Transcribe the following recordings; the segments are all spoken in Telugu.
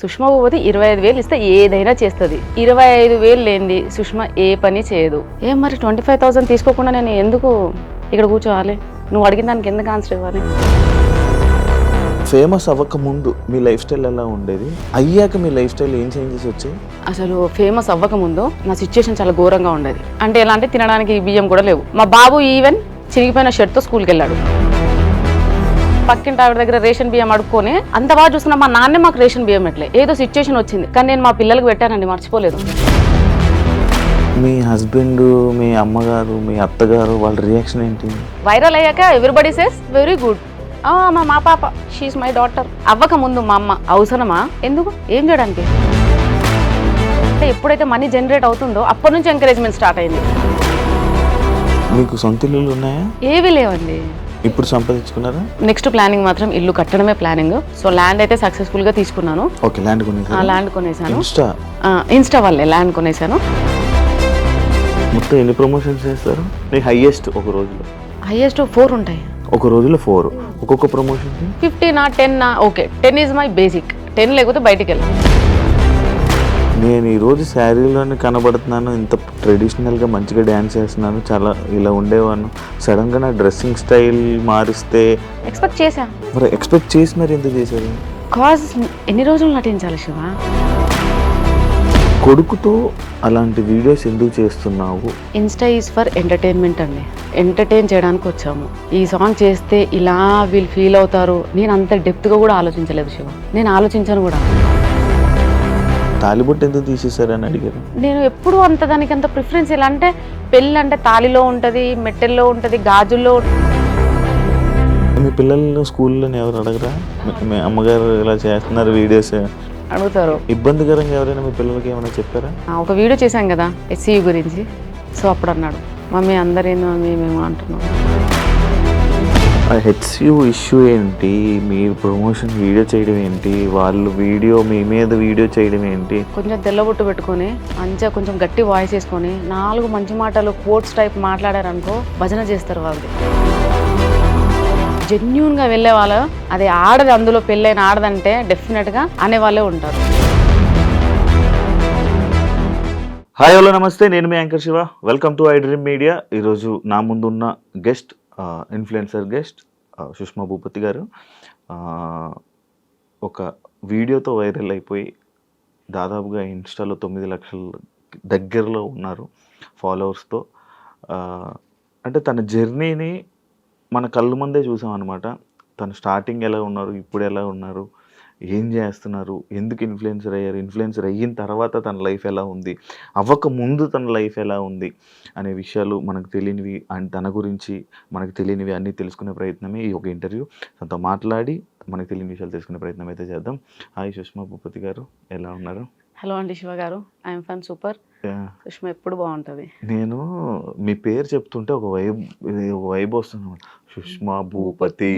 సుష్మా భూపతి 25,000 ఇస్తే ఏదైనా చేస్తుంది. 25,000 లేనిది సుష్మా ఏ పని చేయదు. ఏం మరి 25,000 తీసుకోకుండా నేను ఎందుకు ఇక్కడ కూర్చోవాలి? నువ్వు అడిగిన దానికి ఎందుకు ఆన్సర్ ఇవ్వాలి? ఫేమస్ అవ్వక ముందు మీ లైఫ్ స్టైల్ ఎలా ఉండేది? అయ్యాక మీ లైఫ్ స్టైల్ ఏం చేంజెస్ వచ్చాయి? అసలు ఫేమస్ అవ్వక ముందు నా సిచ్యుయేషన్ చాలా ఘోరంగా ఉండేది. అంటే ఎలా అంటే తినడానికి బియ్యం కూడా లేవు. మా బాబు ఈవెన్ చిరిగిపోయిన షర్ట్తో స్కూల్కి వెళ్ళాడు. పక్కింటి ఆవిడ దగ్గర రేషన్ బియ్యం అడుక్కొని అంత బాగా చూస్తున్నా మా నాన్నే మాకు రేషన్ బియ్యం పెట్టలే. ఏదో సిచ్యుయేషన్ వచ్చింది, కానీ నేను మా పిల్లలకు పెట్టానండి, మర్చిపోలేదు. మీ హస్బెండ్, మీ అమ్మగారు, మీ అత్తగారు వాళ్ళ రియాక్షన్ ఏంటి? వైరల్ అయ్యాక ఎవ్రీబడి సేస్ వెరీ గుడ్. మా పాప షీఈ్ మై డాటర్. అవ్వక ముందు మా అమ్మ అవసరమా, ఎందుకు, ఏం చేయడానికి? అంటే ఎప్పుడైతే మనీ జనరేట్ అవుతుందో అప్పటి నుంచి ఎంకరేజ్మెంట్ స్టార్ట్ అయింది. మీకు సొంత ఇల్లులు ఉన్నాయా? ఏవీ లేవండి. ఇప్పుడు సంపాదించుకున్నారా? నెక్స్ట్ ప్లానింగ్ మాత్రం ఇల్లు కట్టడమే ప్లానింగ్. సో ల్యాండ్ అయితే సక్సెస్ఫుల్ గా తీసుకున్నాను. ఓకే, ల్యాండ్ కొనేసాను. ల్యాండ్ కొనేసాను. ఇన్స్టా వల్లే ల్యాండ్ కొనేసాను. మొత్తం ఎన్ని ప్రమోషన్స్ చేస్తారు? మీ హైయెస్ట్ ఒక రోజులో? హైయెస్ట్ 4 ఉంటాయి. ఒక రోజులో 4. ఒక్కొక్క ప్రమోషన్ 50 నా 10 నా ఓకే. 10 is my basic. 10 లేకపోతే బయటికి వెళ్ళాను. నేను ఈరోజు శారీలోనే కనబడుతున్నాను, ఇంత ట్రెడిషనల్గా మంచిగా డ్యాన్స్ చేస్తున్నాను, చాలా ఇలా ఉండేవాను. సడన్గా నా డ్రెస్సింగ్ స్టైల్ మారిస్తే ఎక్స్పెక్ట్ చేశా. మరి ఎక్స్పెక్ట్ చేసి మరి ఎందుకు చేశారు? కాజ్ ఎన్ని రోజులు నటించాలి శివ? కొడుకుతో అలాంటి వీడియోస్ ఎందుకు చేస్తున్నావు? ఇన్స్టా ఈజ్ ఫర్ ఎంటర్టైన్మెంట్ అండి. ఎంటర్టైన్ చేయడానికి వచ్చాము. ఈ సాంగ్ చేస్తే ఇలా వీళ్ళు ఫీల్ అవుతారు, నేను అంత డెప్త్గా కూడా ఆలోచించలేదు శివ. నేను ఆలోచించాను కూడా. తాలిబొట్టు ఎందుకు తీసేశారని అడిగారు. నేను ఎప్పుడు అంత దానికి అంత ప్రిఫరెన్స్. ఎలా అంటే పెళ్ళి అంటే తాలిలో ఉంటుంది, మెట్టెల్లో ఉంటుంది, గాజుల్లో. మీ పిల్లలు స్కూల్లో ఎవరు అడగరా? మీ అమ్మగారు ఇలా చేస్తున్నారు వీడియోస్ అడుగుతారు. ఇబ్బందికరంగా ఎవరైనా మీ పిల్లలకి ఏమైనా చెప్పారా? ఒక వీడియో చేశాం కదా SCU గురించి. సో అప్పుడు అన్నాడు, మమ్మీ అందరేందో మమ్మీ మేము అంటున్నాం. HCU ఇష్యూ ఏంటి? మీరు ప్రమోషన్ వీడియో చేయడం ఏంటి? వాళ్ళు వీడియో మీ మీద వీడియో చేయడం ఏంటి? కొంచెం తెల్లబొట్టు పెట్టుకొని మంచిగా కొంచెం గట్టి వాయిస్ వేసుకొని 4 మంచి మాటలు కోట్స్ టైప్ మాట్లాడారనుకో భజన చేస్తారు వాళ్ళు. జెన్యూన్గా వెళ్ళే వాళ్ళు, అది ఆడది, అందులో పెళ్ళైన ఆడదంటే డెఫినెట్గా అనేవాళ్ళే ఉంటారు. హాయ్ హలో నమస్తే, నేను మీ anchor Shiva. Welcome to I dream media. ఈరోజు నా ముందున్న guest influencer guest Sushma Bhupathi garu. ఒక వీడియోతో వైరల్ అయిపోయి దాదాపుగా ఇన్స్టాలో 9 లక్షల దగ్గరలో ఉన్నారు ఫాలోవర్స్తో. అంటే తన జర్నీని మన కళ్ళ ముందే చూసాం అనమాట. తను స్టార్టింగ్ ఎలా ఉన్నారు, ఇప్పుడు ఎలా ఉన్నారు, ఏం చేస్తున్నారు, ఎందుకు ఇన్ఫ్లుయెన్సర్ అయ్యారు, ఇన్ఫ్లుయెన్సర్ అయిన తర్వాత తన లైఫ్ ఎలా ఉంది, అవ్వక ముందు తన లైఫ్ ఎలా ఉంది అనే విషయాలు మనకు తెలియనివి అండ్ తన గురించి మనకు తెలియనివి అన్నీ తెలుసుకునే ప్రయత్నమే ఈ ఒక ఇంటర్వ్యూ. తనతో మాట్లాడి మనకు తెలియని విషయాలు తెలుసుకునే ప్రయత్నం అయితే చేద్దాం. హాయ్ సుష్మా భూపతి గారు, ఎలా ఉన్నారు? హలో అండి శివ గారు, ఐఎమ్ ఫన్ సూపర్. సుష్మా ఎప్పుడు బాగుంటుంది. నేను మీ పేరు చెప్తుంటే ఒక వైబ్ వస్తుంది, సుష్మా భూపతి.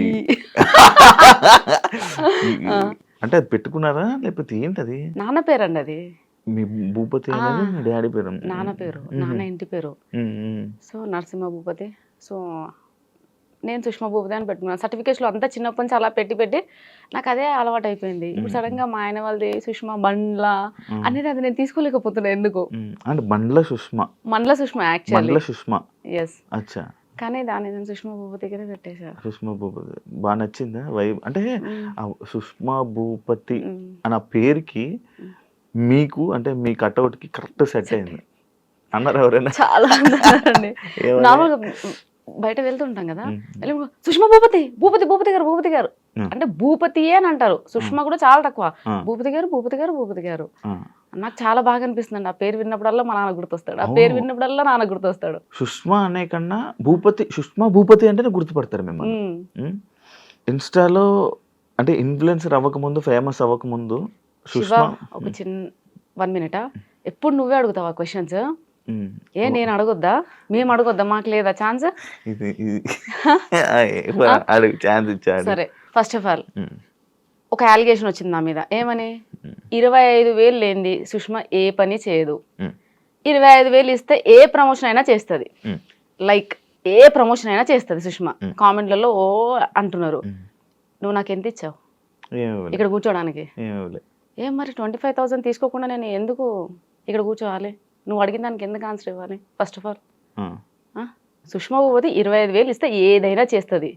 అంటే అది పెట్టుకున్నారా లేకపోతే ఏంటది? నాన్న పేరు అండి అది. మీ భూపతి అనేది మీ డాడీ పేరు? నాన్న పేరు, నాన్న ఇంటి పేరు. సో నరసింహ భూపతి. సో నేను సుష్మా భూపతి అని పెట్టుకున్నాను. సర్టిఫికేట్స్లో అంతా చిన్నప్పటి నుంచి అలా పెట్టి నాకు అదే అలవాటు అయిపోయింది. ఇప్పుడు సడన్గా మా ఆయన వాళ్ళది సుష్మా బండ్ల అనేది అది నేను తీసుకోలేకపోతున్నాను ఎందుకు. అంటే బండ్ల సుష్మా, మండల సుష్మా యాక్చువల్లీ. సుష్మా. ఎస్. అచ్చా. కానీ దాన్ని నేను సుష్మా భూపతిగానే పెట్టేశాను. సుష్మా భూపతి బాగా నచ్చిందా వైబ్? అంటే సుష్మా భూపతి అన్న పేరుకి మీకు అంటే మీ కట్అవుట్కి కరెక్ట్ సెట్ అయింది అన్నారు ఎవరైనా? చాలా అన్నారండి. నార్మల్గా బయట వెళ్తుంటాం కదా, సుష్మా భూపతి భూపతి భూపతి గారు భూపతి గారు అంటే భూపతియే అని అంటారు. సుష్మా కూడా చాలా తక్కువ. భూపతి గారు భూపతి గారు భూపతి గారు. నాకు చాలా బాగా అనిపిస్తుంది. ఆ పేరు విన్నప్పుడల్లా మా నాన్న గుర్తొస్తాడు, ఆ పేరు విన్నప్పుడల్లా నాన్న గుర్తొస్తాడు. సుష్మా అనే కన్నా భూపతి, సుష్మా భూపతి అంటేనే గుర్తుపడతారు మిమ్మల్ని. ఇన్స్టాలో అంటే ఇన్ఫ్లుయెన్సర్ అవ్వకముందు, ఫేమస్ అవ్వకముందు సుష్మా. ఒక చిన్న 1 minute, ఎప్పుడు నువ్వే అడుగుతావా క్వశ్చన్స్? ఏ నేను అడగొద్దా, మేము అడగొద్దా, మాకు లేదా ఛాన్స్? సరే, ఫస్ట్ ఆఫ్ ఆల్ ఒక అలిగేషన్ వచ్చింది నా మీద. ఏమని? 25,000 లేనిది సుష్మా ఏ పని చేయదు. 25,000 ఇస్తే ఏ ప్రమోషన్ అయినా చేస్తుంది. లైక్ ఏ ప్రమోషన్ అయినా చేస్తుంది సుష్మా. కామెంట్లలో ఓ అంటున్నారు. నువ్వు నాకు ఎంత ఇచ్చావు ఏమి ఇక్కడ కూర్చోడానికి? ఏమి ఏం మరి 25,000 తీసుకోకుండా నేను ఎందుకు ఇక్కడ కూర్చోవాలి? నువ్వు అడిగిన దానికి ఎందుకు ఆన్సర్ ఇవ్వాలి? First of all Sushma Bhupathi 25,000 ఇస్తే ఏదైనా చేస్తుంది.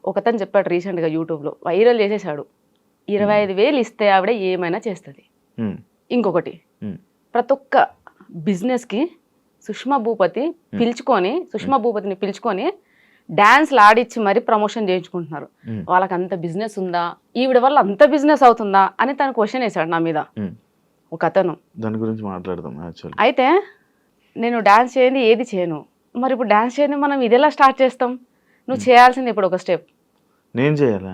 ఒకతను చెప్పాడు రీసెంట్గా యూట్యూబ్లో, వైరల్ చేసేసాడు. 25,000 ఇస్తే ఆవిడ ఏమైనా చేస్తుంది. ఇంకొకటి, ప్రతి ఒక్క బిజినెస్కి సుష్మా భూపతిని పిలుచుకొని డాన్స్లు ఆడిచ్చి మరీ ప్రమోషన్ చేయించుకుంటున్నారు. వాళ్ళకి అంత బిజినెస్ ఉందా, ఈవిడ వల్ల అంత బిజినెస్ అవుతుందా అని తను క్వశ్చన్ వేశాడు నా మీద ఒక అతను. దాని గురించి మాట్లాడదాం. అయితే నేను డాన్స్ చేయని ఏది చేయను, మరి ఇప్పుడు డాన్స్ చేయని మనం ఇది ఎలా స్టార్ట్ చేస్తాం? నువ్వు చేయాల్సింది ఇప్పుడు ఒక స్టెప్. నేను చేయాలా?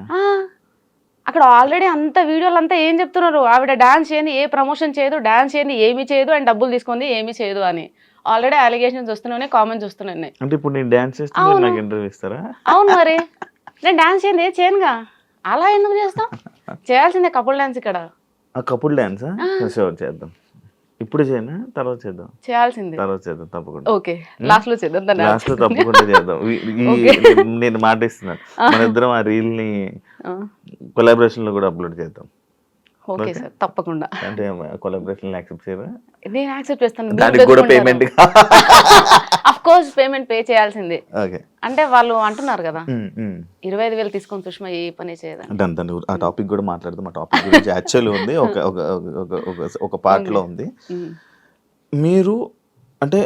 అక్కడ ఆల్రెడీ అంత వీడియోలు అంతా ఏం చెప్తున్నారు, ఆవిడ డాన్స్ చేయని ఏ ప్రమోషన్ చేయదు, డాన్స్ చేయని ఏమీ చేయదు, అండ్ డబ్బులు తీసుకుంది ఏమీ చేయదు అని ఆల్రెడీ అలిగేషన్స్ వస్తున్నాయి, కామెంట్స్ వస్తున్నాయి. అంటే ఇప్పుడు నేను డాన్స్ చేస్తే నాకు ఇంటర్వ్యూ ఇస్తారా? అవును, మరి నేను డాన్స్ చేయండి చేయనుగా, అలా ఎందుకు చేస్తాం? చేయాల్సిందే కపుల్ డాన్స్. ఇక్కడ కపుల్ డాన్స్ షూర్ చేద్దాం. ఇప్పుడు చేయనా తర్వాత చేద్దాం? చేయాల్సిందే, తర్వాత చేద్దాం తప్పకుండా. ఓకే, లాస్ట్ లో చేద్దాం. లాస్ట్ లో తప్పకుండా చేద్దాం. నేను మాట ఇస్తున్నాను, మన ఇద్దరం ఆ రీల్ ని కొలాబరేషన్ లో కూడా అప్లోడ్ చేద్దాం. ఓకే సార్, తప్పకుండా. అంటే కొలాబరేషన్ యాక్సెప్ట్ చేయరా? నేను యాక్సెప్ట్ చేస్తాను. దానికి కూడా payment of course payment pay చేయాల్సిందే. ఓకే, అంటే వాళ్ళు అంటున్నారు కదా 25,000 తీసుకొని సుష్మా ఏ పని చేయదా. అంటే ఆ టాపిక్ కూడా మాట్లాడదాం. ఆ టాపిక్ గురించి యాక్చువల్ ఉంది, ఒక పార్ట్ లో ఉంది. మీరు అంటే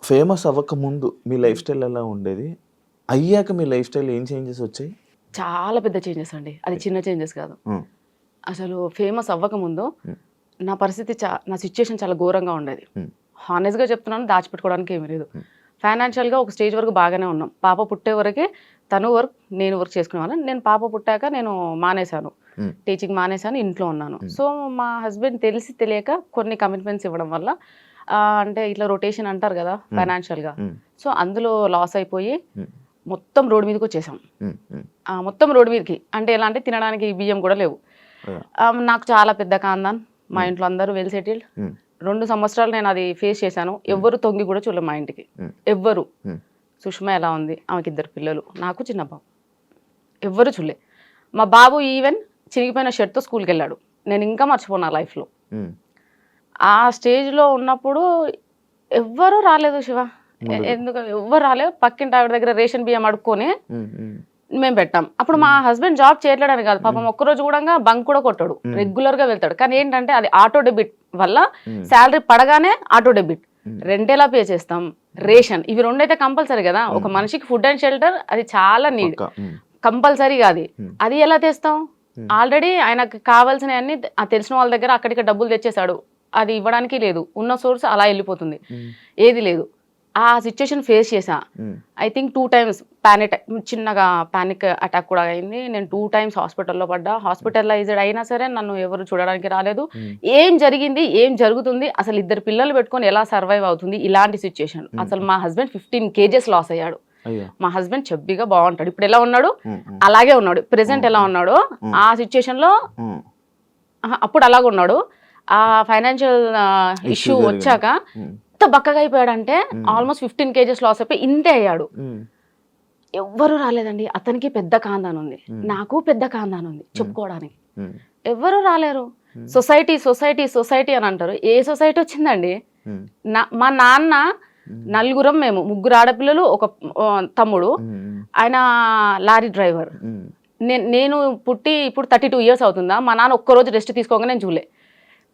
ఫేమస్ అవ్వక ముందు మీ లైఫ్ స్టైల్ ఎలా ఉండేది, అయ్యాక మీ లైఫ్ స్టైల్ ఏం చేంజెస్ వచ్చాయి? చాలా పెద్ద చేంజెస్ అండి, అది చిన్న చేంజెస్ కాదు. అసలు ఫేమస్ అవ్వకముందు నా పరిస్థితి నా సిచ్యుయేషన్ చాలా ఘోరంగా ఉండేది. హానెస్ట్గా చెప్తున్నాను, దాచిపెట్టుకోవడానికి ఏమీ లేదు. ఫైనాన్షియల్గా ఒక స్టేజ్ వరకు బాగానే ఉన్నాం. పాప పుట్టే వరకే తను వర్క్, నేను వర్క్ చేసుకునేవాళ్ళం. నేను పాప పుట్టాక నేను మానేశాను, టీచింగ్ మానేశాను, ఇంట్లో ఉన్నాను. సో మా హస్బెండ్ తెలిసి తెలియక కొన్ని కమిట్మెంట్స్ ఇవ్వడం వల్ల, అంటే ఇట్లా రొటేషన్ అంటారు కదా ఫైనాన్షియల్గా, సో అందులో లాస్ అయిపోయి మొత్తం రోడ్డు మీదకి వచ్చేసాం. మొత్తం రోడ్డు మీదకి అంటే ఎలా అంటే తినడానికి బియ్యం కూడా లేవు. నాకు చాలా పెద్ద కాందాన్, మా ఇంట్లో అందరూ వెల్ సెటిల్డ్. 2 సంవత్సరాలు నేను అది ఫేస్ చేశాను. ఎవ్వరు తొంగి కూడా చూడలేదు మా ఇంటికి, ఎవ్వరు. సుష్మా ఎలా ఉంది, ఆమెకి 2 పిల్లలు, నాకు చిన్న బాబు, ఎవ్వరు చూడలే. మా బాబు ఈవెన్ చిరిగిపోయిన షర్ట్తో స్కూల్కి వెళ్ళాడు. నేను ఇంకా మర్చిపోను లైఫ్లో. ఆ స్టేజ్లో ఉన్నప్పుడు ఎవ్వరూ రాలేదు శివ, ఎందుకు ఎవ్వరు రాలేదు. పక్కింటి ఆవిడ దగ్గర రేషన్ బియ్యం అడుక్కొని మేము పెట్టాం. అప్పుడు మా హస్బెండ్ జాబ్ చేయట్లేడని కాదు, పాపం ఒక్కరోజు కూడా బంక్ కూడా కొట్టాడు, రెగ్యులర్ గా వెళ్తాడు. కానీ ఏంటంటే అది ఆటో డెబిట్ వల్ల శాలరీ పడగానే ఆటో డెబిట్, రెంట్ ఎలా పే చేస్తాం, రేషన్, ఇవి 2 అయితే కంపల్సరీ కదా. ఒక మనిషికి ఫుడ్ అండ్ షెల్టర్ అది చాలా నీడ్, కంపల్సరీగా అది ఎలా తెస్తాం? ఆల్రెడీ ఆయనకు కావాల్సిన అన్ని తెలిసిన వాళ్ళ దగ్గర అక్కడికి డబ్బులు తెచ్చేసాడు, అది ఇవ్వడానికి లేదు. ఉన్న సోర్స్ అలా వెళ్ళిపోతుంది, ఏది లేదు. ఆ సిచ్యుయేషన్ ఫేస్ చేసా. ఐ థింక్ 2 times చిన్నగా పానిక్ అటాక్ కూడా అయింది. నేను 2 times హాస్పిటల్లో పడ్డా. హాస్పిటలైజ్డ్ అయినా సరే నన్ను ఎవరు చూడడానికి రాలేదు. ఏం జరిగింది, ఏం జరుగుతుంది, అసలు 2 పిల్లలు పెట్టుకొని ఎలా సర్వైవ్ అవుతుంది, ఇలాంటి సిచ్యుయేషన్. అసలు మా హస్బెండ్ 15 kgs లాస్ అయ్యాడు. మా హస్బెండ్ చెబ్బిగా బాగుంటాడు, ఇప్పుడు ఎలా ఉన్నాడు అలాగే ఉన్నాడు. ప్రెసెంట్ ఎలా ఉన్నాడు ఆ సిచ్యుయేషన్ లో అప్పుడు అలాగే ఉన్నాడు. ఆ ఫైనాన్షియల్ ఇష్యూ వచ్చాక ఎంత బక్కగా అయిపోయాడంటే ఆల్మోస్ట్ 15 kgs లాస్ అయిపోయి ఇంతే అయ్యాడు. ఎవ్వరు రాలేదండి. అతనికి పెద్ద కాందాన్ ఉంది, నాకు పెద్ద కాందాన్ ఉంది, చెప్పుకోవడానికి ఎవ్వరు రాలేరు. సొసైటీ సొసైటీ సొసైటీ అని అంటారు. ఏ సొసైటీ వచ్చిందండి? మా నాన్న నలుగురం, మేము 3 ఆడపిల్లలు, ఒక తమ్ముడు, ఆయన లారీ డ్రైవర్. నేను పుట్టి ఇప్పుడు 32 years అవుతుందా, మా నాన్న ఒక్కరోజు రెస్ట్ తీసుకోగా నేను చూలే,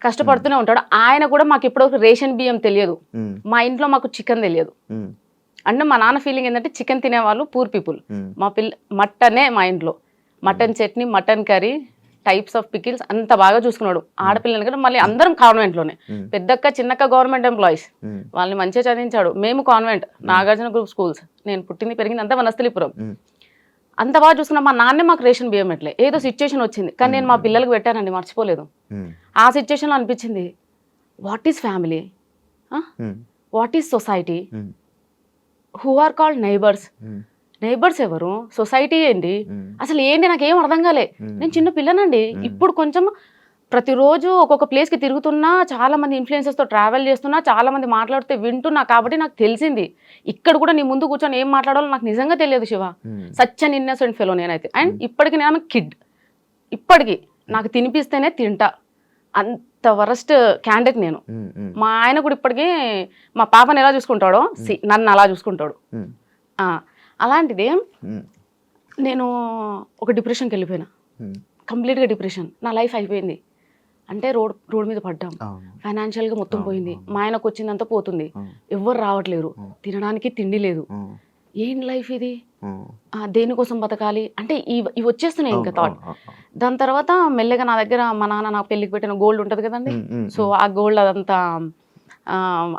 కష్టపడుతూనే ఉంటాడు. ఆయన కూడా మాకు ఇప్పటివరకు రేషన్ బియ్యం తెలియదు, మా ఇంట్లో మాకు చికెన్ తెలియదు. అంటే మా నాన్న ఫీలింగ్ ఏంటంటే చికెన్ తినేవాళ్ళు పూర్ పీపుల్. మా మటనే, మా ఇంట్లో mutton chutney, mutton curry, types of pickles అంత బాగా చూసుకున్నాడు. ఆడపిల్లలు కూడా మళ్ళీ అందరం కాన్వెంట్లోనే, పెద్దక్క చిన్నక్క గవర్నమెంట్ ఎంప్లాయీస్, వాళ్ళని మంచిగా చదివించాడు. మేము కాన్వెంట్, నాగార్జున గ్రూప్ స్కూల్స్, నేను పుట్టింది పెరిగింది అంతా వనస్థలిపురం. అంత బాగా చూసుకున్నా. మా నాన్నే మాకు రేషన్ బియ్యం ఎట్లే, ఏదో సిచ్యుయేషన్ వచ్చింది కానీ నేను మా పిల్లలకు పెట్టానండి, మర్చిపోలేదు. ఆ సిచ్యుయేషన్లో అనిపించింది, what is family, what is society, who are called neighbours. Neighbours ఎవరు, సొసైటీ ఏంటి, అసలు ఏంటి నాకేం అర్థం కాలే. నేను చిన్న పిల్లనండి. ఇప్పుడు కొంచెం ప్రతిరోజు ఒక్కొక్క ప్లేస్కి తిరుగుతున్నా, చాలా మంది ఇన్ఫ్లుయెన్సర్స్తో ట్రావెల్ చేస్తున్నా, చాలా మంది మాట్లాడితే వింటున్నా, కాబట్టి నాకు తెలిసింది. ఇక్కడ కూడా నీ ముందు కూర్చొని ఏం మాట్లాడాలో నాకు నిజంగా తెలియదు Shiva. Such an innocent fellow నేనైతే. అండ్ ఇప్పటికి నేను కిడ్, ఇప్పటికీ నాకు తినిపిస్తేనే తింటా, అంత వరస్ట్ క్యాండిడేట్ నేను. మా ఆయన కూడా ఇప్పటికీ మా పాపని ఎలా చూసుకుంటాడో నన్ను అలా చూసుకుంటాడు. అలాంటిది నేను ఒక డిప్రెషన్కి వెళ్ళిపోయినా, కంప్లీట్గా డిప్రెషన్. నా లైఫ్ అయిపోయింది. అంటే రోడ్ మీద పడ్డాం, ఫైనాన్షియల్గా మొత్తం పోయింది. మా ఆయనకు వచ్చిందంతా పోతుంది, ఎవ్వరు రావట్లేరు, తినడానికి తిండి లేదు. ఏం లైఫ్ ఇది, దేనికోసం బతకాలి అంటే ఇవి వచ్చేస్తున్నాయి ఇంకా థాట్. దాని తర్వాత మెల్లగా నా దగ్గర మా నాన్న నాకు పెళ్ళికి పెట్టిన గోల్డ్ ఉంటుంది కదండి, సో ఆ గోల్డ్ అదంతా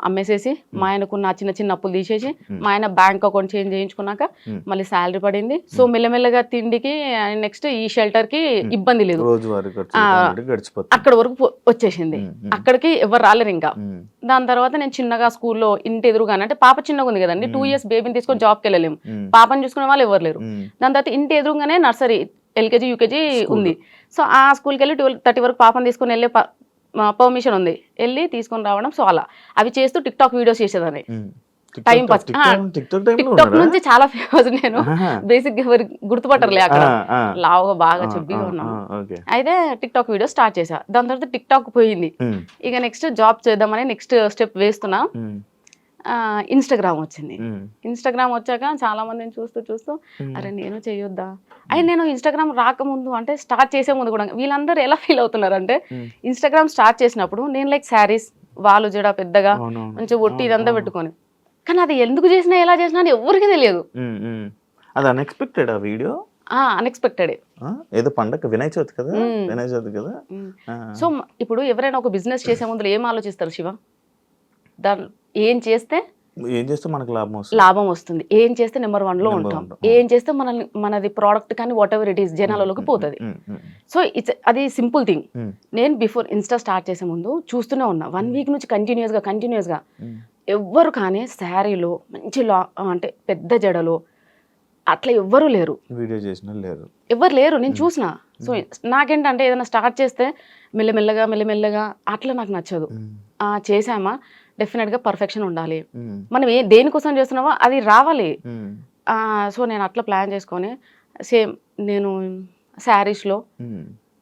అమ్మేసేసి మా ఆయనకున్న చిన్న చిన్న అప్పులు తీసేసి మా ఆయన బ్యాంక్ అకౌంట్ చేంజ్ చేయించుకున్నాక మళ్ళీ శాలరీ పడింది. సో మెల్లమెల్లగా తిండికి నెక్స్ట్ ఈ షెల్టర్ కి ఇబ్బంది లేదు, అక్కడ వరకు వచ్చేసింది. అక్కడికి ఎవరు రాలేరు ఇంకా. దాని తర్వాత నేను చిన్నగా స్కూల్లో ఇంటి ఎదురుగానే, అంటే పాప చిన్నగా ఉంది కదండి, 2 years బేబీని తీసుకొని జాబ్కి వెళ్ళలేము, పాపని చూసుకునే వాళ్ళు ఎవరు లేరు. దాని తర్వాత ఇంటి ఎదురుగానే నర్సరీ, LKG UKG ఉంది. సో ఆ స్కూల్కి వెళ్ళి 12:30 వరకు పాపని తీసుకొని వెళ్ళే పర్మిషన్ ఉంది, వెళ్ళి తీసుకొని రావడం. సో అలా అవి చేస్తూ టిక్టాక్ వీడియోస్ చేసేదాన్ని టైం పాస్. టిక్టాక్ నుంచి చాలా ఫేమస్ నేను, బేసిక్ ఎవరు గుర్తుపట్టరులే, అక్కడ లావుగా బాగా చెబ్బిగా ఉన్నాను. అయితే టిక్టాక్ వీడియో స్టార్ట్ చేసా. దాని తర్వాత టిక్టాక్ పోయింది. ఇక నెక్స్ట్ జాబ్ చేద్దామని నెక్స్ట్ స్టెప్ వేస్తున్నా. ఇన్స్టాగ్రామ్ వచ్చింది. ఇన్స్టాగ్రామ్ వచ్చాక చాలా మందిని చూస్తూ అరే నేను చేయొద్దా. అయితే నేను ఇన్స్టాగ్రామ్ రాకముందు, అంటే స్టార్ట్ చేసే ముందు కూడా వీళ్ళందరూ ఎలా ఫీల్ అవుతున్నారు అంటే, ఇన్స్టాగ్రామ్ స్టార్ట్ చేసినప్పుడు నేను లైక్ శారీస్, వాళ్ళు జడ పెద్దగా మంచిగా ఒట్టి ఇదంతా పెట్టుకొని, కానీ అది ఎందుకు చేసినా ఎలా చేసినా అని ఎవరికి తెలియదు. అది అన్ఎక్స్పెక్టెడ్ ఆ వీడియో, అన్ఎక్స్పెక్టెడ్. ఏదో పండగ వినాయక చవితి కదా, వినాయక చవితి కదా. సో ఇప్పుడు ఎవరైనా ఒక బిజినెస్ చేసే ముందు ఏం ఆలోచిస్తారు శివ? దాని ఏం చేస్తే మనకు లాభం వస్తుంది, ఏం చేస్తే నెంబర్ 1 లో ఉంటాం, ఏం చేస్తే మనది ప్రోడక్ట్ కానీ వాట్ ఎవర్ ఇట్ ఈస్ జనాలలోకి పోతుంది. సో అది సింపుల్ థింగ్. నేను బిఫోర్ ఇన్స్టా స్టార్ట్ చేసే ముందు చూస్తూనే ఉన్నా, 1 week నుంచి కంటిన్యూస్గా ఎవ్వరు కానీ శారీలో మంచి అంటే పెద్ద జడలో అట్లా ఎవ్వరూ లేరు, వీడియో చేసిన ఎవ్వరు లేరు, నేను చూసిన. సో నాకేంటంటే ఏదైనా స్టార్ట్ చేస్తే మెల్లమెల్లగా అట్లా నాకు నచ్చదు. చేసామా డెఫినెట్గా పర్ఫెక్షన్ ఉండాలి, మనం దేనికోసం చేస్తున్నామో అది రావాలి. సో నేను అట్లా ప్లాన్ చేసుకొని సేమ్ నేను శారీస్లో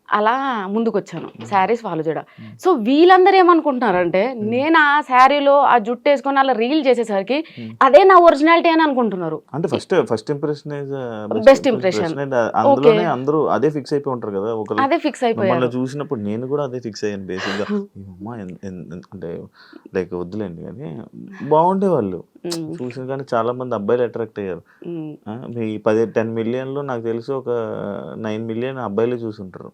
అలా ముందుకు వచ్చాను, శారీస్ వాళ్ళు జడ. సో వీళ్ళందరూ ఏమనుకుంటున్నారంటే, నేను ఆ శారీలో ఆ జుట్టు వేసుకొని అలా రీల్ చేసేసరికి అదే నా ఒరిజినాలిటీ అని అనుకుంటున్నారు. అంటే ఫస్ట్ ఇంప్రెషన్ బెస్ట్ ఇంప్రెషన్, అందరూ అదే ఫిక్స్ అయిపోయి ఉంటారు కదా. అదే ఫిక్స్ అయిపోయారు. చూసినప్పుడు నేను కూడా అదే ఫిక్స్ అయ్యాను బేసిక్ గా. అంటే లైక్ వద్దులేండి కానీ బాగుండే వాళ్ళు చూసిన, కానీ చాలా మంది అబ్బాయిలు అట్రాక్ట్ అయ్యారు. మీ 10 million లో నాకు తెలిసి ఒక 9 million అబ్బాయిలు చూసుంటారు,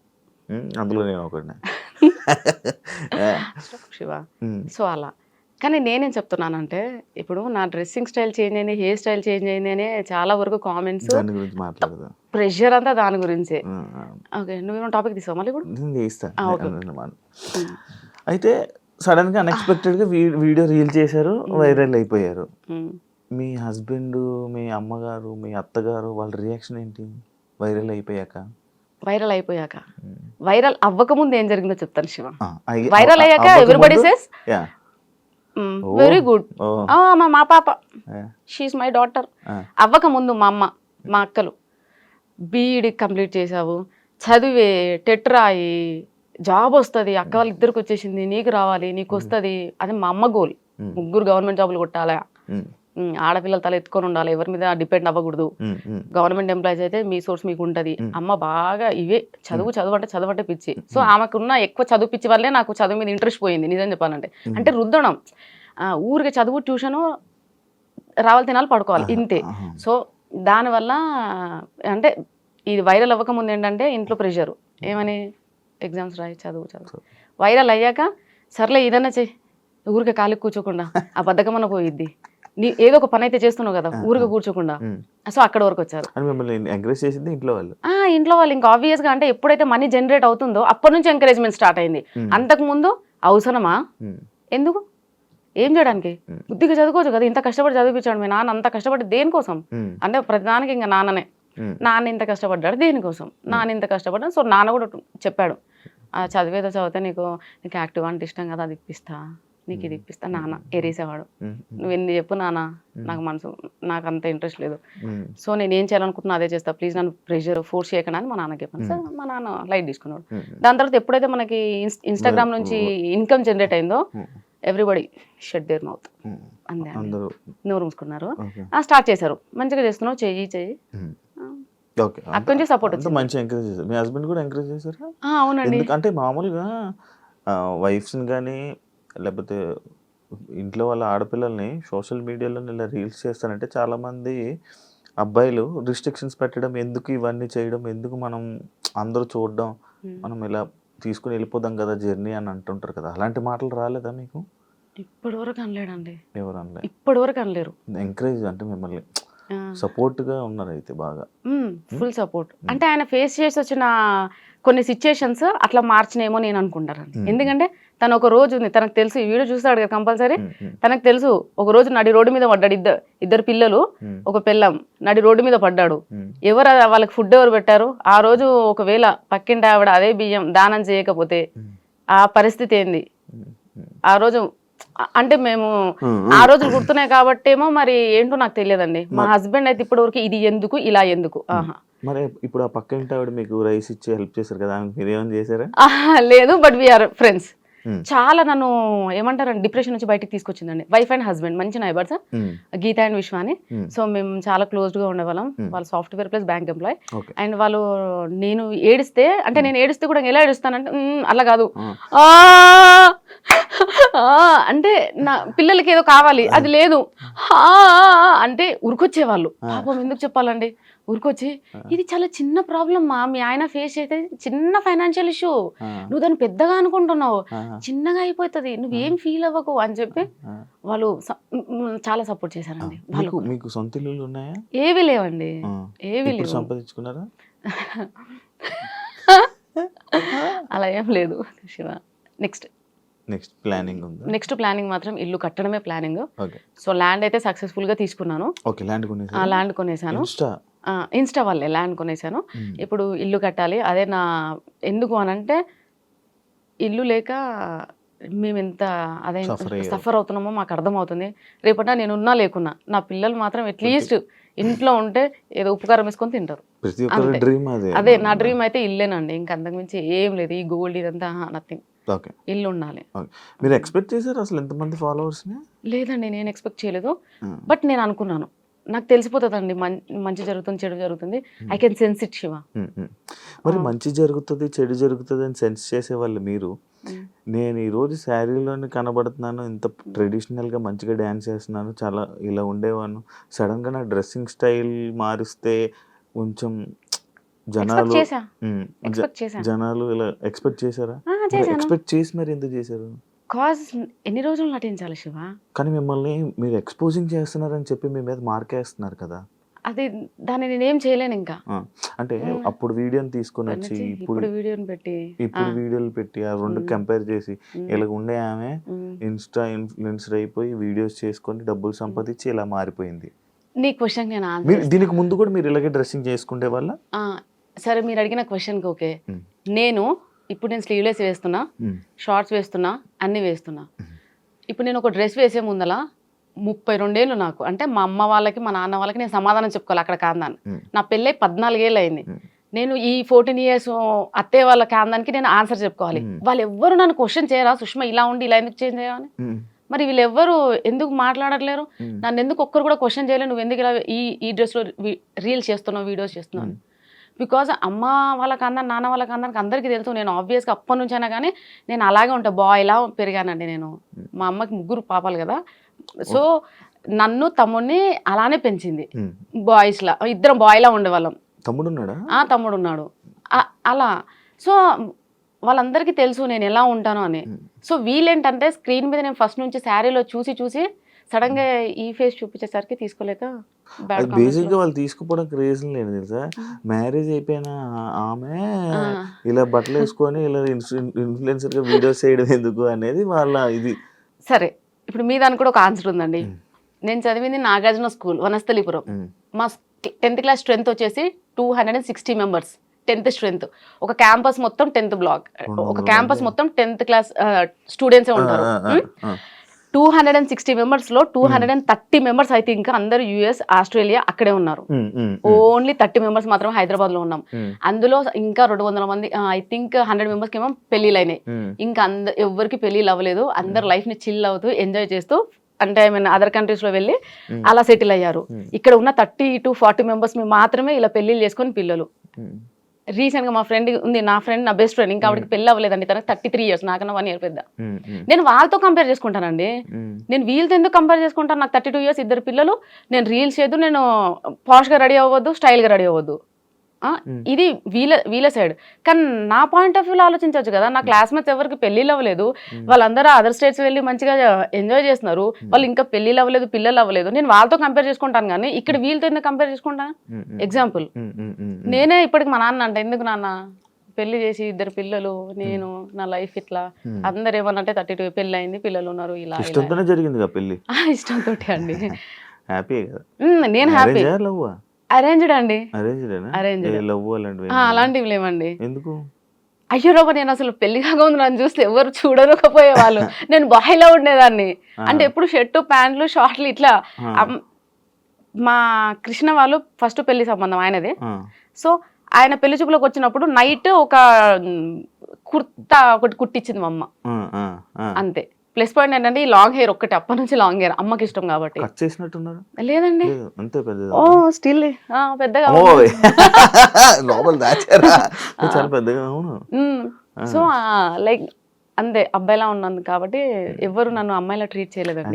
అందులో నేను ఒకటి. శివ సో అలా. కానీ నేనేం చెప్తున్నానంటే, ఇప్పుడు నా డ్రెస్సింగ్ స్టైల్ చేంజ్ అయింది, హెయిర్ స్టైల్ చేంజ్ అయింది అని చాలా వరకు కామెంట్స్, ప్రెషర్ అంతా దాని గురించే. ఓకే, నువ్వేమో టాపిక్ తీసావు మళ్ళీ కూడా. అయితే సడన్ గా అన్ఎక్స్పెక్టెడ్ గా వీడియో రీల్ చేశారు, వైరల్ అయిపోయారు. మీ హస్బెండ్, మీ అమ్మగారు, మీ అత్తగారు వాళ్ళ రియాక్షన్ ఏంటి వైరల్ అయిపోయాక? వైరల్ అవ్వక ముందు ఏం జరిగిందో చెప్తాను శివ. వైరల్ అయ్యాక ఎవ్రీబడి సేస్ వెరీ గుడ్, మా పాప షీఈస్ మై డాటర్. అవ్వక ముందు మా అమ్మ, మా అక్కలు బీఈడి కంప్లీట్ చేసావు, చదివే, టెట్ రాయి, జాబ్ వస్తుంది, అక్క వాళ్ళ ఇద్దరికి వచ్చేసింది, నీకు రావాలి, నీకు వస్తుంది. అది మా అమ్మ గోల్. 3 గవర్నమెంట్ జాబులు కొట్టాలా, ఆడపిల్లల తల ఎత్తుకొని ఉండాలి, ఎవరి మీద డిపెండ్ అవ్వకూడదు, గవర్నమెంట్ ఎంప్లాయీస్ అయితే మీ సోర్స్ మీకు ఉంటుంది. అమ్మ బాగా ఇవే చదువు అంటే పిచ్చి. సో ఆమెకున్న ఎక్కువ చదువు పిచ్చి వల్లే నాకు చదువు మీద ఇంట్రెస్ట్ పోయింది నిజం చెప్పాలంటే. అంటే రుద్దడం, ఊరికి చదువు, ట్యూషను, రావాలి, తినాలి, పడుకోవాలి, ఇంతే. సో దానివల్ల అంటే ఇది వైరల్ అవ్వక ముందు ఏంటంటే ఇంట్లో ప్రెషరు, ఏమని ఎగ్జామ్స్ రాయి, చదువు. వైరల్ అయ్యాక సర్లే ఏదన్నా చెయ్యి, ఊరికే ఖాళీ కూర్చోకుండా ఆ బద్ధకమన్న పోయిద్ది, నీ ఏదో ఒక పని అయితే చేస్తున్నావు కదా, ఊరికే కూర్చోకుండా. సో అక్కడ వరకు వచ్చారు ఇంట్లో వాళ్ళు. ఇంకా ఆబ్వియస్ గా అంటే ఎప్పుడైతే మనీ జనరేట్ అవుతుందో అప్పటి నుంచి ఎంకరేజ్మెంట్ స్టార్ట్ అయింది. అంతకు ముందు అవసరమా, ఎందుకు, ఏం చేయడానికి, బుద్ధిగా చదువుకోవచ్చు కదా, ఇంత కష్టపడి చదివించాడు మీ నాన్న, అంత కష్టపడి దేనికోసం అంటే ప్రతిదానికి ఇంకా నాన్ననే. నాన్న ఇంత కష్టపడ్డాడు దేనికోసం, నాన్న ఇంత కష్టపడ్డాడు. సో నాన్న కూడా చెప్పాడు, చదివేదో చదివితే నీకు యాక్టివ్ అంటే ఇష్టం కదా, అది ఇప్పిస్తా, నీకు ఇది ఇప్పిస్తా నాన్న ఎరేసేవాడు. నువ్వు ఎన్ని చెప్పు నాన్న, నాకు అంత ఇంట్రెస్ట్ లేదు, సో నేను ఏం చేయాలనుకుంటున్నా అదే చేస్తా, ప్లీజ్ నన్ను ప్రెషర్ ఫోర్స్ చేయకుండా అని మా నాన్నకి చెప్పాను. సార్ మా నాన్న లైట్ తీసుకున్నాడు. దాని తర్వాత ఎప్పుడైతే మనకి ఇన్స్టాగ్రామ్ నుంచి ఇన్కమ్ జనరేట్ అయిందో ఎవ్రీబడి షట్ దేర్ మౌత్ అందే, నోరు మూసుకున్నారు. స్టార్ట్ చేశారు, మంచిగా చేస్తున్నావు, చెయ్యి అక్కడి నుంచి సపోర్ట్ వచ్చింది. మంచి ఎంకరేజ్ చేశారు. మీ హస్బెండ్ కూడా ఎంకరేజ్ చేశారు? అవునండి. అంటే మామూలుగా వైఫ్స్ని కానీ లేకపోతే ఇంట్లో వాళ్ళ ఆడపిల్లల్ని సోషల్ మీడియాలో ఇలా రీల్స్ చేస్తానంటే చాలామంది అబ్బాయిలు రిస్ట్రిక్షన్స్ పెట్టడం, ఎందుకు ఇవన్నీ చేయడం, ఎందుకు మనం అందరూ చూడడం, మనం ఇలా తీసుకుని వెళ్ళిపోదాం కదా జర్నీ అని అంటుంటారు కదా. అలాంటి మాటలు రాలేదా మీకు? ఇప్పటి వరకు అనలేడండి. ఎవరు అనలేదు? ఇప్పటి వరకు అనలేరు. ఎంకరేజ్ అంటే మిమ్మల్ని సపోర్ట్ గా ఉన్నారు అయితే బాగా. Full support. అంటే ఆయన ఫేస్ చేసి వచ్చిన కొన్ని సిచ్యుయేషన్స్ అట్లా మార్చినేమో నేను అనుకుంటాను. ఎందుకంటే తను ఒక రోజు ఉంది, తనకు తెలుసు, ఈ వీడియో చూస్తాడు కదా కంపల్సరీ, తనకు తెలుసు ఒక రోజు నడి రోడ్డు మీద పడ్డాడు, ఇద్దరు పిల్లలు ఒక పిల్లం నడి రోడ్డు మీద పడ్డాడు. ఎవరు వాళ్ళకి ఫుడ్ ఎవరు పెట్టారు? ఆ రోజు ఒకవేళ పక్కింటి ఆవిడ అదే బియ్యం దానం చేయకపోతే ఆ పరిస్థితి ఏంది ఆ రోజు? అంటే మేము ఆ రోజులు గుర్తున్నాయి కాబట్టేమో మరి ఏంటో నాకు తెలియదండి. మా హస్బెండ్ అయితే ఇప్పటి వరకు ఇది ఎందుకు ఇలా ఎందుకు. మరి ఇప్పుడు ఆ పక్క ఇంటి ఆవిడ మీకు రైస్ ఇచ్చి హెల్ప్ చేశారు కదా, మీరు ఏమైనా చేశారా? లేదు, బట్ వీఆర్ ఫ్రెండ్స్. చాలా నన్ను ఏమంటారండి డిప్రెషన్ నుంచి బయటకు తీసుకొచ్చిందండి. వైఫ్ అండ్ హస్బెండ్ మంచి నైబర్స్, గీత అండ్ విశ్వ అని. సో మేము చాలా క్లోజ్డ్ గా ఉండేవాళ్ళం. వాళ్ళు software plus bank employee. And వాళ్ళు నేను ఏడిస్తే, అంటే నేను ఏడిస్తే కూడా ఎలా ఏడుస్తానంటే అలా కాదు, అంటే నా పిల్లలకి ఏదో కావాలి అది లేదు అంటే ఉరికొచ్చేవాళ్ళు. పాపం ఎందుకు చెప్పాలండి, ఊరికొచ్చి ఇది చాలా చిన్న ప్రాబ్లమ్ మా మీ ఆయన ఫేస్ చేస్తే చిన్న ఫైనాన్షియల్ ఇష్యూ, నువ్వు దాన్ని పెద్దగా అనుకుంటున్నావు, చిన్నగా అయిపోతుంది, నువ్వేం ఫీల్ అవ్వకు అని చెప్పి వాళ్ళు చాలా సపోర్ట్ చేశారండి. వాళ్ళు మీకు సొంత ఇల్లులు ఉన్నాయా? ఏవి లేవండి, ఏవి లేవు. సంపాదించుకున్నారా? అలా ఏం లేదు శివ. నెక్స్ట్ ప్లానింగ్ మాత్రం ఇల్లు కట్టడమే ప్లానింగ్. సో ల్యాండ్ అయితే సక్సెస్ఫుల్ గా తీసుకున్నాను. ల్యాండ్ కొనేసాను, ఇన్స్టా వాళ్ళే ల్యాండ్ కొనేసాను. ఇప్పుడు ఇల్లు కట్టాలి. అదే నా ఎందుకు అనంటే ఇల్లు లేక మేము ఎంత అదే సఫర్ అవుతున్నామో మాకు అర్థమవుతుంది. రేపట నేను ఉన్నా లేకున్నా నా పిల్లలు మాత్రం అట్లీస్ట్ ఇంట్లో ఉంటే ఏదో ఉపకారం వేసుకొని తింటారు. అదే నా డ్రీమ్ అయితే ఇల్లేనండి, ఇంకా అంతకుమించి ఏం లేదు. ఈ గోల్డ్ ఇదంతా నథింగ్, ఇల్లు ఉండాలి. మీరు ఎక్స్పెక్ట్ చేశారు అసలు ఎంతమంది ఫాలోవర్స్? లేదండి, నేను ఎక్స్పెక్ట్ చేయలేదు. బట్ నేను అనుకున్నాను నాకు తెలిసిపోతుందండి మంచి జరుగుతుంది చెడు జరుగుతుంది. I can sense it Shiva. మరి మంచి జరుగుతుంది చెడు జరుగుతుంది అని సెన్స్ చేసే వాళ్ళు మీరు, నేను ఈరోజు శారీలోనే కనబడుతున్నాను, ఇంత ట్రెడిషనల్గా మంచిగా డ్యాన్స్ చేస్తున్నాను, చాలా ఇలా ఉండేవాను, సడన్గా నా డ్రెస్సింగ్ స్టైల్ మారిస్తే కొంచెం జనాలు ఇలా ఎక్స్పెక్ట్ చేశారా? ఎక్స్పెక్ట్ చేసి మరి ఎందుకు చేశారు? కాజ్ ఎన్ని రోజులు నటించాలి శివ? కానీ మిమ్మల్ని మీరు ఎక్స్పోజింగ్ చేస్తున్నారని చెప్పి మీ మీద మార్కేస్తున్నారు కదా. అది దాన్ని నేనేం చేయలేను ఇంకా. అంటే అప్పుడు వీడియోని తీసుకొని వచ్చి ఇప్పుడు వీడియోలు పెట్టి ఆ రెండు కంపేర్ చేసి ఇలా ఉండే ఆమె ఇన్స్టా ఇన్ఫ్లుయెన్సర్ అయిపోయి వీడియోస్ చేసుకొని డబ్బులు సంపాదించి ఇలా మారిపోయింది. నీ క్వశ్చన్ నేను దీనికి ముందు కూడా మీరు ఇలాగే డ్రెస్సింగ్ చేసుకుంటే వాళ్ళ? సరే, మీరు అడిగిన క్వశ్చన్కి ఓకే. నేను ఇప్పుడు నేను స్లీవ్లెస్ వేస్తున్నా, షార్ట్స్ వేస్తున్నా, అన్ని వేస్తున్నా. ఇప్పుడు నేను ఒక డ్రెస్ వేసే ముందల 32 ఏళ్ళు నాకు, అంటే మా అమ్మ వాళ్ళకి మా నాన్న వాళ్ళకి నేను సమాధానం చెప్పుకోవాలి అక్కడ కాందాన్ని. నా పెళ్ళై 14 ఏళ్ళు అయింది. నేను ఈ 14 years అత్తయ్య వాళ్ళ కాందానికి నేను ఆన్సర్ చెప్పుకోవాలి. వాళ్ళు ఎవ్వరు నన్ను క్వశ్చన్ చేయరా, సుష్మా ఇలా ఉండి ఇలా ఎందుకు చేంజ్ చేయాలని? మరి వీళ్ళెవ్వరు ఎందుకు మాట్లాడట్లేరు? నన్ను ఎందుకు ఒక్కరు కూడా క్వశ్చన్ చేయలేరు, నువ్వు ఎందుకు ఇలా ఈ డ్రెస్లో రీల్స్ చేస్తున్నావు, వీడియోస్ చేస్తున్నావు? బికాజ్ అమ్మ వాళ్ళకి అందరు నాన్న వాళ్ళకి అందరికి అందరికీ తెలుసు, నేను ఆబ్వియస్గా అప్పటి నుంచి అయినా కానీ నేను అలాగే ఉంటాను, బాయ్లా పెరిగానండి నేను. మా అమ్మకి 3 పాపాలు కదా, సో నన్ను తమ్ముడిని అలానే పెంచింది. బాయ్స్లా ఇద్దరం బాయ్లా ఉండేవాళ్ళం. తమ్ముడు ఉన్నాడు అలా. సో వాళ్ళందరికీ తెలుసు నేను ఎలా ఉంటాను అని. సో వీళ్ళేంటంటే స్క్రీన్ మీద నేను ఫస్ట్ నుంచి శారీలో చూసి సడన్ గా ఈ ఫేస్ చూపించేసరికి తీసుకోలేక బేసిక్ గా వాళ్ళు తీసుకుపోవడానికి రీజన్ లేదు తెలుసా, మ్యారేజ్ అయిపోయిన ఆమె ఇలా బట్టలు వేసుకొని ఇలా ఇన్ఫ్లుయెన్సర్ గా వీడియోస్ చేయడం ఎందుకు అనేది వాళ్ళ ఇది. సరే, ఇప్పుడు మీ దానికి కూడా ఒక ఆన్సర్ ఉందండి. నేను చదివింది నాగార్జున స్కూల్, వనస్థలిపురం. మా 10th class స్ట్రెంత్ వచ్చేసి 260 members. 10th strength. ఒక క్యాంపస్ మొత్తం 10th బ్లాక్, ఒక క్యాంపస్ మొత్తం 10th class స్టూడెంట్సే ఉంటారు. 260 members లో 230 మెంబర్స్ అయితే ఇంకా అందరూ యుఎస్ ఆస్ట్రేలియా అక్కడే ఉన్నారు. ఓన్లీ 30 మెంబర్స్ మాత్రం హైదరాబాద్ లో ఉన్నాం. అందులో ఇంకా 200 మంది ఐ థింక్ 100 మెంబర్స్కి ఏమో పెళ్లిళ్ళు అయినాయి. ఇంకా ఎవరికి పెళ్లిళ్ళు అవ్వలేదు. అందరు లైఫ్ ని చిల్ అవుతూ ఎంజాయ్ చేస్తూ అంటే ఐ మీన్ అదర్ కంట్రీస్ లో వెళ్ళి అలా సెటిల్ అయ్యారు. ఇక్కడ ఉన్న 30 to 40 మెంబర్స్ మాత్రమే ఇలా పెళ్లిళ్ళు చేసుకొని పిల్లలు. రీసెంట్ గా మా ఫ్రెండ్ ఉంది, నా ఫ్రెండ్ నా బెస్ట్ ఫ్రెండ్, ఇంకా ఆవిడకి పెళ్లి అవ్వలేదండి. తనకు 33 years, నాకన్నా 1 year పెద్ద. నేను వాళ్ళతో కంపేర్ చేసుకుంటానండి. నేను వీళ్ళతో ఎందుకు కంపేర్ చేసుకుంటాను? నాకు 32 years, 2 పిల్లలు. నేను రీల్స్ చేయదు, నేను పాష్ గా రెడీ అవ్వద్దు, స్టైల్ గా రెడీ అవ్వద్దు. ఇది వీళ్ళ సైడ్. కానీ నా పాయింట్ ఆఫ్ వ్యూలో ఆలోచించవచ్చు కదా. నా క్లాస్మేట్స్ ఎవరికి పెళ్లిళ్ళు అవ్వలేదు, వాళ్ళందరూ అదర్ స్టేట్స్ వెళ్ళి మంచిగా ఎంజాయ్ చేస్తున్నారు. వాళ్ళు ఇంకా పెళ్లిళ్ళు అవ్వలేదు, పిల్లలు అవ్వలేదు. నేను వాళ్ళతో కంపేర్ చేసుకుంటాను కానీ ఇక్కడ వీళ్ళతో ఎందుకు కంపేర్ చేసుకుంటాను? ఎగ్జాంపుల్ నేనే ఇప్పటికి మా నాన్న అంటే, ఎందుకు నాన్న పెళ్లి చేసి 2 పిల్లలు, నేను నా లైఫ్ ఇట్లా, అందరు ఏమన్నంటే 32 పెళ్లి అయింది, పిల్లలు ఉన్నారు, ఇలా జరిగింది పెళ్లి ఇష్టంతో అండి. హ్యాపీ నేను హ్యాపీ. అరేంజ్డ్ అండి. అలాంటివి లేవండి. ఎందుకు? అయ్యో రాబా, నేను అసలు పెళ్లి కాకముందు నన్ను చూస్తే ఎవరు చూడకపోయేవాళ్ళు. నేను బాయ్లో ఉండేదాన్ని. అంటే ఎప్పుడు షర్టు ప్యాంట్లు షార్ట్లు ఇట్లా. మా కృష్ణ వాళ్ళు ఫస్ట్ పెళ్లి సంబంధం ఆయనది. సో ఆయన పెళ్లి చూపులోకి వచ్చినప్పుడు నైట్ ఒక కుర్తా ఒకటి కుట్టించింది మా అమ్మ, అంతే. ప్లస్ పాయింట్ ఏంటంటే ఈ లాంగ్ హెయిర్ ఒక్కటి, అప్పటి నుంచి లాంగ్ హెయిర్ అమ్మకి ఇష్టం కాబట్టి. లేదండి, ఓ స్టిల్ పెద్దగా. సో లైక్ అంతే, అబ్బాయిలా ఉన్నది కాబట్టి ఎవరు నన్ను అమ్మాయిలా ట్రీట్ చేయలేదండి.